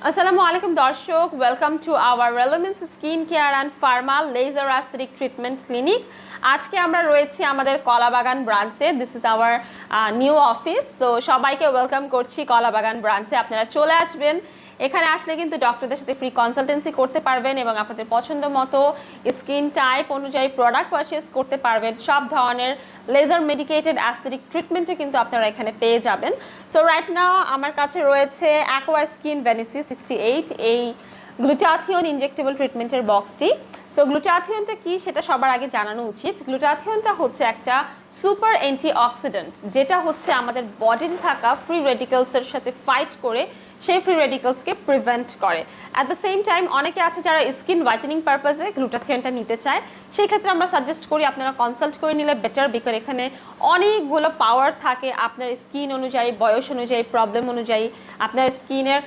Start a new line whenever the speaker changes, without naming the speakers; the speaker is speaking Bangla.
আসসালামু আলাইকুম দর্শক, ওয়েলকাম টু আওয়ার রেলোমেন্স skin care and pharma laser aesthetic treatment clinic. আজকে আমরা রয়েছি আমাদের কলাবাগান ব্রাঞ্চে। This is our new office. So সবাইকে ওয়েলকাম করছি কলাবাগান ব্রাঞ্চে। আপনারা চলে আসবেন। এখানে আসলে কিন্তু ডক্টরদের সাথে ফ্রি কনসালটেন্সি করতে পারবেন এবং আপনাদের পছন্দ মতো স্কিন টাইপ অনুযায়ী প্রোডাক্ট পারচেস করতে পারবেন। সব ধরনের লেজার মেডিকেটেড অ্যাস্থেটিক ট্রিটমেন্টও কিন্তু আপনারা এখানে পেয়ে যাবেন। সো রাইট নাও আমার কাছে রয়েছে অ্যাকোয়া স্কিন ভ্যানিসি 68 এই গ্লুটাথিয়ন ইনজেক্টেবল ট্রিটমেন্টের বক্সটি। সো গ্লুটাথিয়নটা কি সেটা সবার আগে জানানো উচিত। গ্লুটাথিয়নটা হচ্ছে একটা সুপার অ্যান্টিঅক্সিডেন্ট, যেটা হচ্ছে আমাদের বডিতে থাকা ফ্রি রেডিক্যালসের সাথে ফাইট করে সেই ফ্রি রেডিক্যালসকে প্রিভেন্ট করে। অ্যাট দ্য সেম টাইম অনেকে আছে যারা স্কিন হোয়াইটেনিং পারপাসে গ্লুটাথিয়নটা নিতে চায়, সেই ক্ষেত্রে আমরা সাজেস্ট করি আপনারা কনসাল্ট করে নিলে বেটার, বিকজ এখানে অনেকগুলো পাওয়ার থাকে আপনার স্কিন অনুযায়ী, বয়স অনুযায়ী, প্রবলেম অনুযায়ী আপনার স্কিনের